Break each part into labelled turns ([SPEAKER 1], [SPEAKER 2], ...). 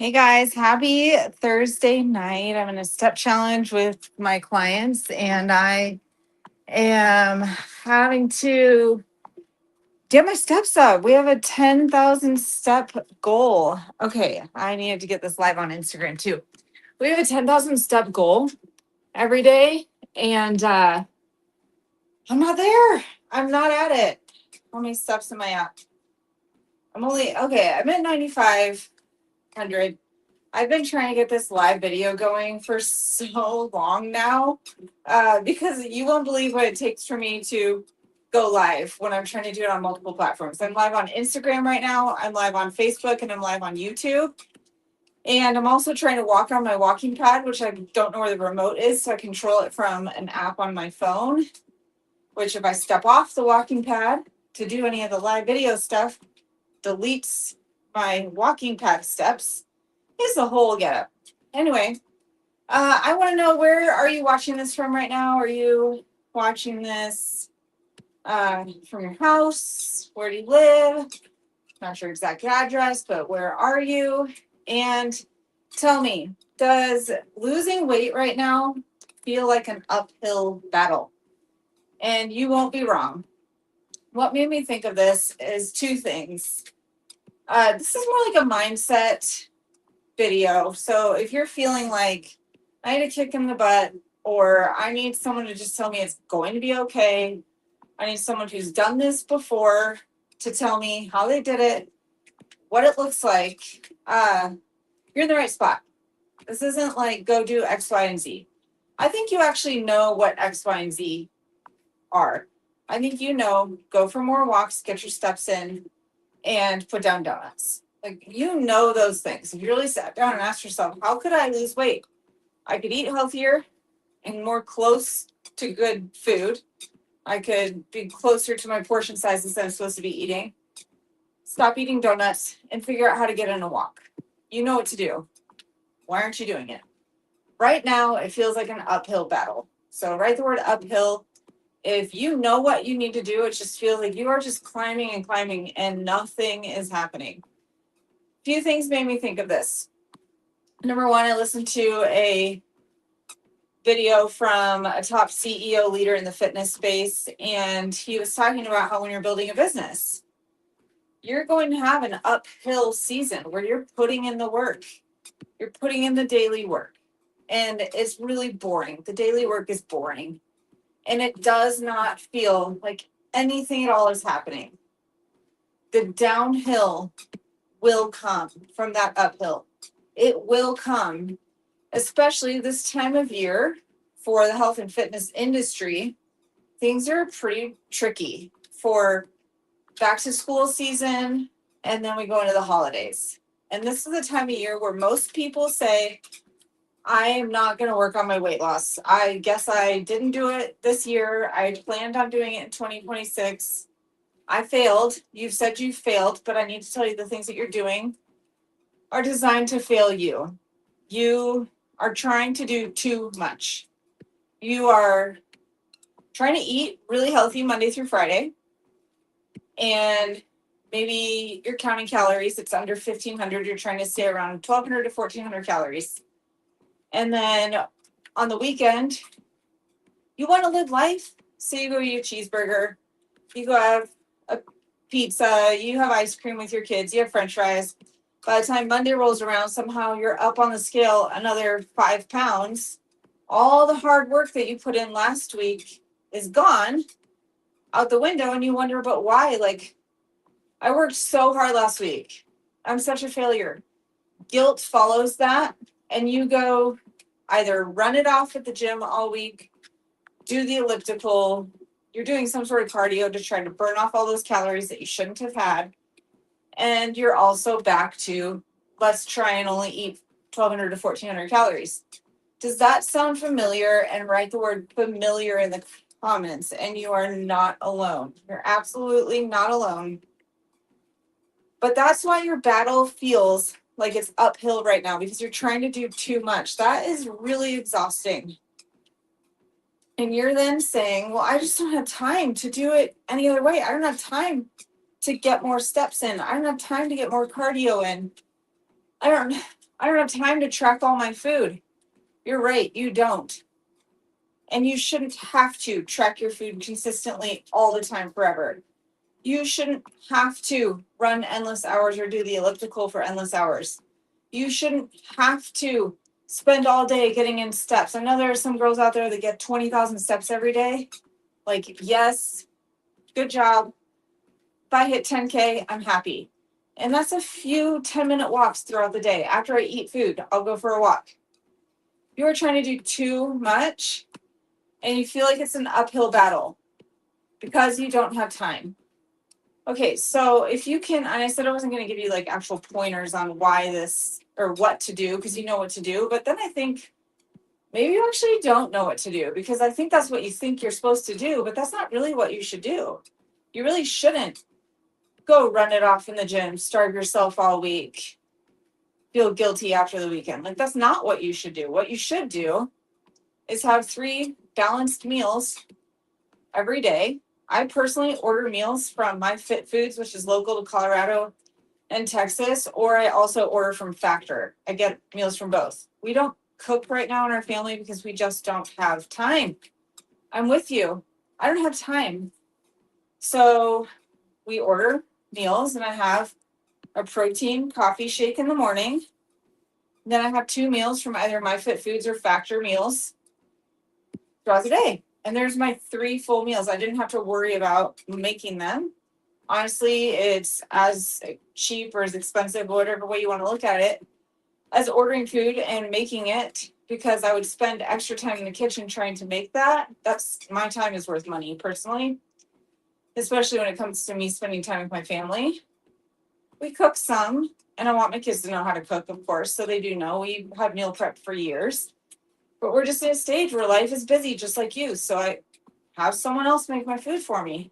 [SPEAKER 1] Hey guys, happy Thursday night. I'm in a step challenge with my clients and I am having to get my steps up. We have a 10,000 step goal. Okay, I needed to get this live on Instagram too. We have a 10,000 step goal every day and I'm not there. I'm not at it. How many steps am I at? I'm at 9,500. I've been trying to get this live video going for so long now because you won't believe what it takes for me to go live when I'm trying to do it on multiple platforms. I'm live on Instagram right now, I'm live on Facebook, and I'm live on YouTube. And I'm also trying to walk on my walking pad, which I don't know where the remote is, so I control it from an app on my phone, which if I step off the walking pad to do any of the live video stuff, deletes my walking pad steps. It's a whole get up. Anyway, I want to know, where are you watching this from right now? Are you watching this from your house? Where do you live? Not sure exact address, but where are you? And tell me, does losing weight right now feel like an uphill battle? And you won't be wrong. What made me think of this is two things. This is more like a mindset video. So if you're feeling like I need a kick in the butt, or I need someone to just tell me it's going to be okay, I need someone who's done this before to tell me how they did it, what it looks like, you're in the right spot. This isn't like go do X, Y, and Z. I think you actually know what X, Y, and Z are. I think you know, go for more walks, get your steps in, and put down donuts. Like, you know those things. If you really sat down and asked yourself, how could I lose weight? I could eat healthier and more close to good food. I could be closer to my portion sizes that I'm supposed to be eating. Stop eating donuts and figure out how to get in a walk. You know what to do. Why aren't you doing it? Right now, it feels like an uphill battle. So write the word uphill. If you know what you need to do, it just feels like you are just climbing and climbing and nothing is happening. Few things made me think of this. Number one, I listened to a video from a top CEO leader in the fitness space, and he was talking about how when you're building a business, you're going to have an uphill season where you're putting in the work. You're putting in the daily work, and it's really boring. The daily work is boring, and it does not feel like anything at all is happening. The downhill will come from that uphill. It will come, especially this time of year for the health and fitness industry. Things are pretty tricky for back to school season, and then we go into the holidays. And this is the time of year where most people say, I am not going to work on my weight loss. I guess I didn't do it this year. I planned on doing it in 2026. I failed. You've said you failed, but I need to tell you the things that you're doing are designed to fail you. You are trying to do too much. You are trying to eat really healthy Monday through Friday, and maybe you're counting calories. It's under 1,500. You're trying to stay around 1,200 to 1,400 calories. And then on the weekend, you want to live life. So you go eat a cheeseburger, you go have a pizza, you have ice cream with your kids, you have french fries. By the time Monday rolls around, somehow you're up on the scale another 5 pounds. All the hard work that you put in last week is gone out the window, and you wonder, but why? Like, I worked so hard last week. I'm such a failure. Guilt follows that, and you go either run it off at the gym all week, do the elliptical, you're doing some sort of cardio to try to burn off all those calories that you shouldn't have had, and you're also back to let's try and only eat 1,200 to 1,400 calories. Does that sound familiar? And write the word familiar in the comments, and you are not alone. You're absolutely not alone. But that's why your battle feels like it's uphill right now, because you're trying to do too much. That is really exhausting. And you're then saying, well, I just don't have time to do it any other way. I don't have time to get more steps in. I don't have time to get more cardio in. I don't I don't have time to track all my food. You're right, you don't. And you shouldn't have to track your food consistently all the time forever. You shouldn't have to run endless hours or do the elliptical for endless hours. You shouldn't have to spend all day getting in steps. I know there are some girls out there that get 20,000 steps every day. Like, yes, good job. If I hit 10K, I'm happy. And that's a few 10-minute walks throughout the day. After I eat food, I'll go for a walk. You are trying to do too much and you feel like it's an uphill battle because you don't have time. Okay, so if you can, and I said I wasn't going to give you like actual pointers on why this or what to do because you know what to do, but then I think maybe you actually don't know what to do because I think that's what you think you're supposed to do, but that's not really what you should do. You really shouldn't go run it off in the gym, starve yourself all week, feel guilty after the weekend. Like, that's not what you should do. What you should do is have 3 balanced meals every day. I personally order meals from My Fit Foods, which is local to Colorado and Texas, or I also order from Factor. I get meals from both. We don't cook right now in our family because we just don't have time. I'm with you. I don't have time. So we order meals and I have a protein coffee shake in the morning. Then I have 2 meals from either My Fit Foods or Factor meals throughout the day. And there's my 3 full meals. I didn't have to worry about making them. Honestly, it's as cheap or as expensive, whatever way you want to look at it, as ordering food and making it because I would spend extra time in the kitchen trying to make that. That's my time is worth money personally, especially when it comes to me spending time with my family. We cook some, and I want my kids to know how to cook, of course, so they do know. We have meal prep for years. But we're just in a stage where life is busy, just like you. So I have someone else make my food for me.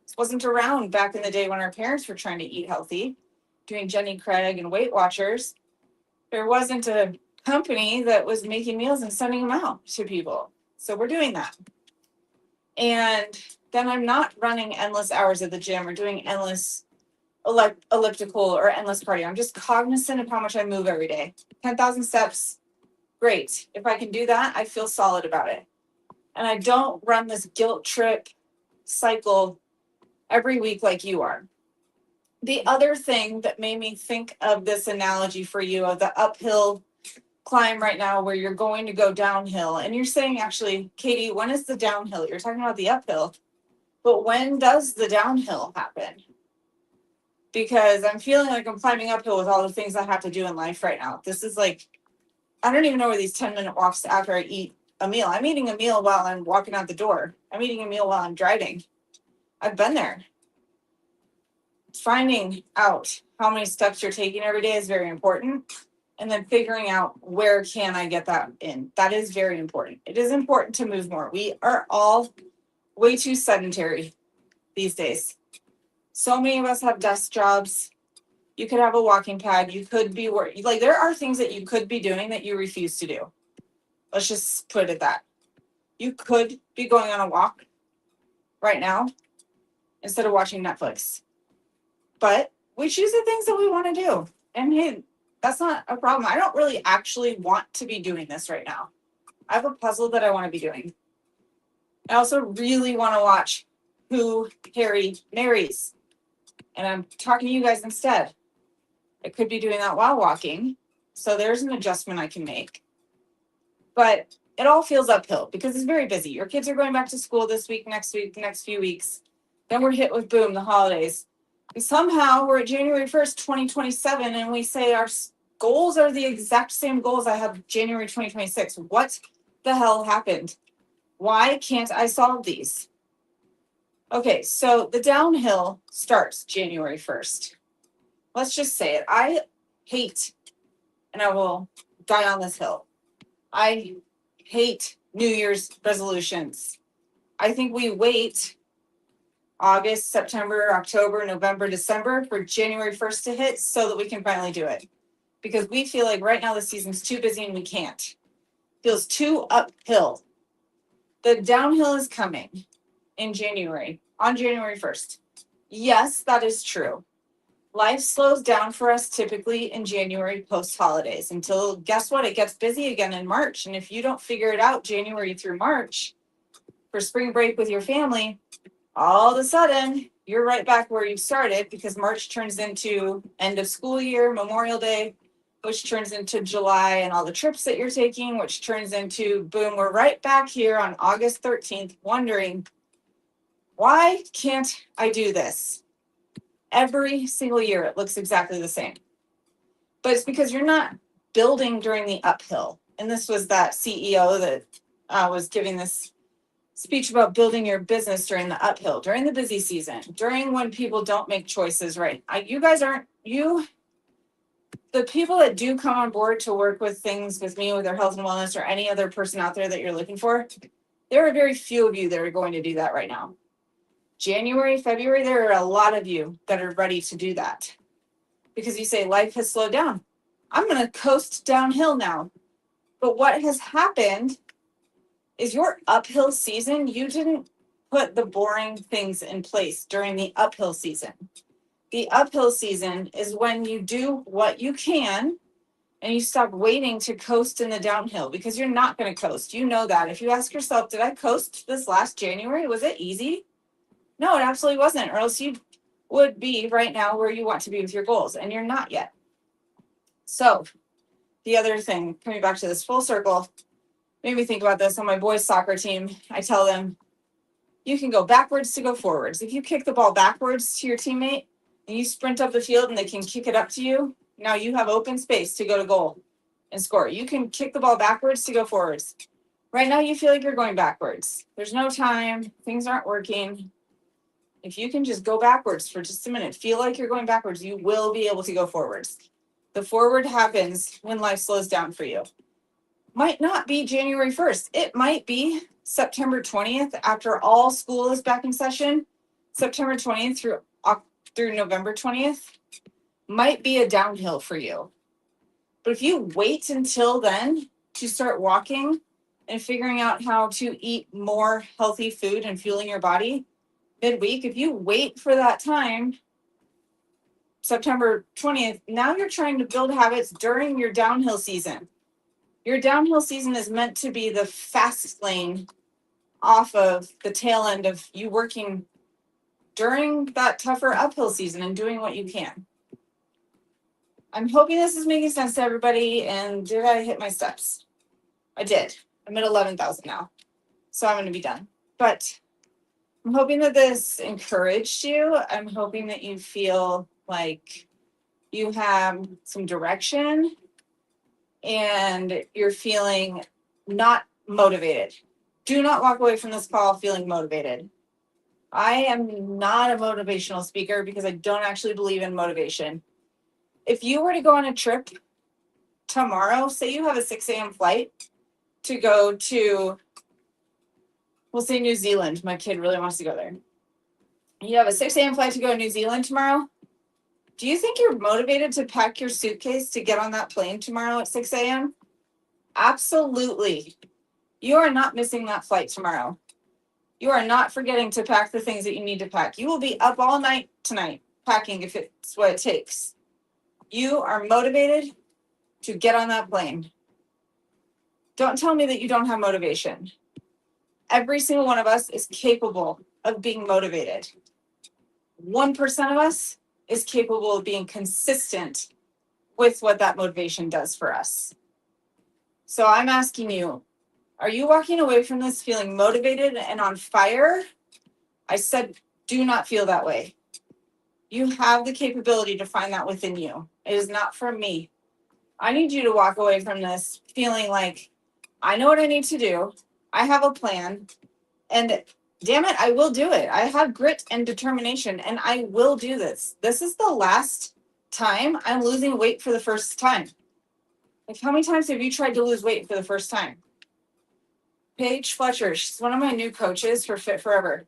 [SPEAKER 1] This wasn't around back in the day when our parents were trying to eat healthy, doing Jenny Craig and Weight Watchers. There wasn't a company that was making meals and sending them out to people. So we're doing that. And then I'm not running endless hours at the gym or doing endless elliptical or endless cardio. I'm just cognizant of how much I move every day. 10,000 steps. Great. If I can do that, I feel solid about it. And I don't run this guilt trip cycle every week like you are. The other thing that made me think of this analogy for you of the uphill climb right now where you're going to go downhill. And you're saying, actually, Katie, when is the downhill? You're talking about the uphill. But when does the downhill happen? Because I'm feeling like I'm climbing uphill with all the things I have to do in life right now. This is like, I don't even know where these 10-minute walks after I eat a meal. I'm eating a meal while I'm walking out the door. I'm eating a meal while I'm driving. I've been there. Finding out how many steps you're taking every day is very important. And then figuring out where can I get that in. That is very important. It is important to move more. We are all way too sedentary these days. So many of us have desk jobs. You could have a walking pad. You could be working. Like, there are things that you could be doing that you refuse to do. Let's just put it at that. You could be going on a walk right now instead of watching Netflix. But we choose the things that we want to do. And hey, that's not a problem. I don't really actually want to be doing this right now. I have a puzzle that I want to be doing. I also really want to watch Who Harry Marries. And I'm talking to you guys instead. I could be doing that while walking. So there's an adjustment I can make. But it all feels uphill because it's very busy. Your kids are going back to school this week, next few weeks. Then we're hit with, boom, the holidays. And somehow we're at January 1st, 2027, and we say our goals are the exact same goals I have January 2026. What the hell happened? Why can't I solve these? Okay, so the downhill starts January 1st. Let's just say it. I hate, and I will die on this hill, I hate New Year's resolutions. I think we wait August, September, October, November, December for January 1st to hit so that we can finally do it. Because we feel like right now the season's too busy and we can't. Feels too uphill. The downhill is coming in January, on January 1st. Yes, that is true. Life slows down for us typically in January post holidays until, guess what? It gets busy again in March. And if you don't figure it out January through March for spring break with your family, all of a sudden you're right back where you started, because March turns into end of school year, Memorial Day, which turns into July and all the trips that you're taking, which turns into boom, we're right back here on August 13th wondering, why can't I do this? Every single year it looks exactly the same. But it's because you're not building during the uphill. And this was that CEO that was giving this speech about building your business during the uphill, during the busy season, during when people don't make choices right. The people that do come on board to work with things with me, with their health and wellness, or any other person out there that you're looking for, there are very few of you that are going to do that right now. January, February, there are a lot of you that are ready to do that because you say life has slowed down. I'm going to coast downhill now. But what has happened is your uphill season, you didn't put the boring things in place during the uphill season. The uphill season is when you do what you can and you stop waiting to coast in the downhill, because you're not going to coast. You know that. If you ask yourself, did I coast this last January? Was it easy? No, it absolutely wasn't. Or else you would be right now where you want to be with your goals, and you're not yet. So the other thing, coming back to this full circle, made me think about this on my boys' soccer team. I tell them, you can go backwards to go forwards. If you kick the ball backwards to your teammate and you sprint up the field and they can kick it up to you, now you have open space to go to goal and score. You can kick the ball backwards to go forwards. Right now you feel like you're going backwards. There's no time. Things aren't working. If you can just go backwards for just a minute, feel like you're going backwards, you will be able to go forwards. The forward happens when life slows down for you. Might not be January 1st. It might be September 20th after all school is back in session. September 20th through November 20th might be a downhill for you. But if you wait until then to start walking and figuring out how to eat more healthy food and fueling your body midweek, if you wait for that time, September 20th, now you're trying to build habits during your downhill season. Your downhill season is meant to be the fast lane off of the tail end of you working during that tougher uphill season and doing what you can. I'm hoping this is making sense to everybody. And did I hit my steps? I did. I'm at 11,000 now. So I'm going to be done. But I'm hoping that this encouraged you. I'm hoping that you feel like you have some direction and you're feeling not motivated. Do not walk away from this call feeling motivated. I am not a motivational speaker because I don't actually believe in motivation. If you were to go on a trip tomorrow, say you have a 6 a.m. flight to go to, we'll say New Zealand. My kid really wants to go there. You have a 6 a.m. flight to go to New Zealand tomorrow. Do you think you're motivated to pack your suitcase to get on that plane tomorrow at 6 a.m.? Absolutely. You are not missing that flight tomorrow. You are not forgetting to pack the things that you need to pack. You will be up all night tonight packing if it's what it takes. You are motivated to get on that plane. Don't tell me that you don't have motivation. Every single one of us is capable of being motivated. 1% of us is capable of being consistent with what that motivation does for us. So I'm asking you, are you walking away from this feeling motivated and on fire? I said, do not feel that way. You have the capability to find that within you. It is not from me. I need you to walk away from this feeling like, I know what I need to do. I have a plan. And damn it, I will do it. I have grit and determination, and I will do this. This is the last time I'm losing weight for the first time. Like, how many times have you tried to lose weight for the first time? Paige Fletcher, she's one of my new coaches for Fit Forever.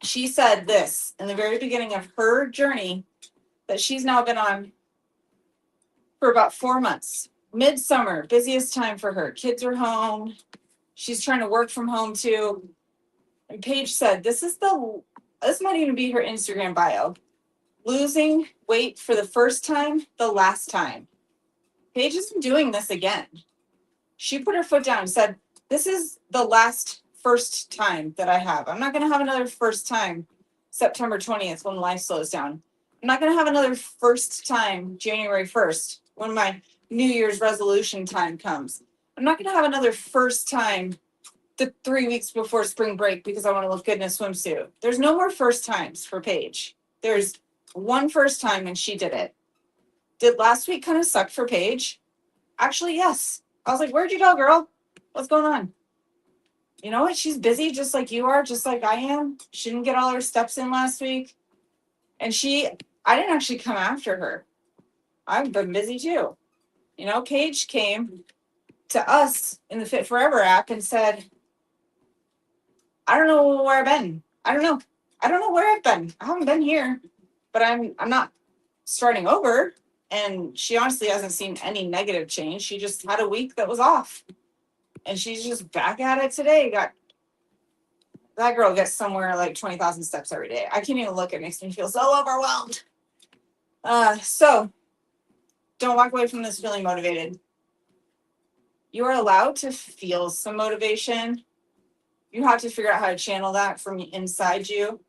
[SPEAKER 1] She said this in the very beginning of her journey that she's now been on for about 4 months. Midsummer, busiest time for her. Kids are home. She's trying to work from home too. And Paige said, this might even be her Instagram bio. losing weight for the first time, the last time. Paige isn't doing this again. She put her foot down and said, this is the last first time that I have. I'm not going to have another first time September 20th when life slows down. I'm not going to have another first time January 1st when my New Year's resolution time comes. I'm not going to have another first time the 3 weeks before spring break because I want to look good in a swimsuit. There's no more first times for Paige. There's one first time and she did it. Did last week kind of suck for Paige? Actually, yes. I was like, where'd you go, girl? What's going on? You know what? She's busy just like you are, just like I am. She didn't get all her steps in last week. And I didn't actually come after her. I've been busy too. You know, Paige came to us in the Fit Forever app and said, I don't know where I've been. I don't know where I've been. I haven't been here, but I'm not starting over. And she honestly hasn't seen any negative change. She just had a week that was off. And she's just back at it today. That girl gets somewhere like 20,000 steps every day. I can't even look. It makes me feel so overwhelmed. So don't walk away from this feeling motivated. You are allowed to feel some motivation. You have to figure out how to channel that from inside you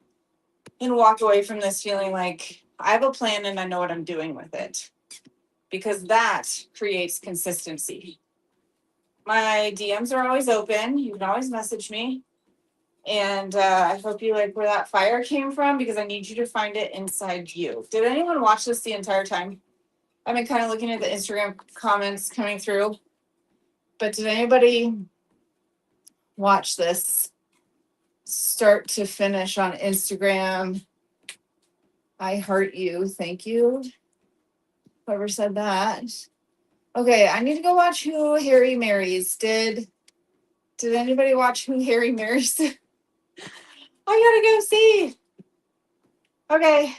[SPEAKER 1] and walk away from this feeling like I have a plan and I know what I'm doing with it, because that creates consistency. My DMs are always open. You can always message me. And I hope you like where that fire came from, because I need you to find it inside you. Did anyone watch this the entire time? I've been kind of looking at the Instagram comments coming through. But did anybody watch this start to finish on Instagram? I heart you. Thank you. Whoever said that. Okay, I need to go watch Who Harry Marries. Did anybody watch Who Harry Marries? I gotta go see. Okay,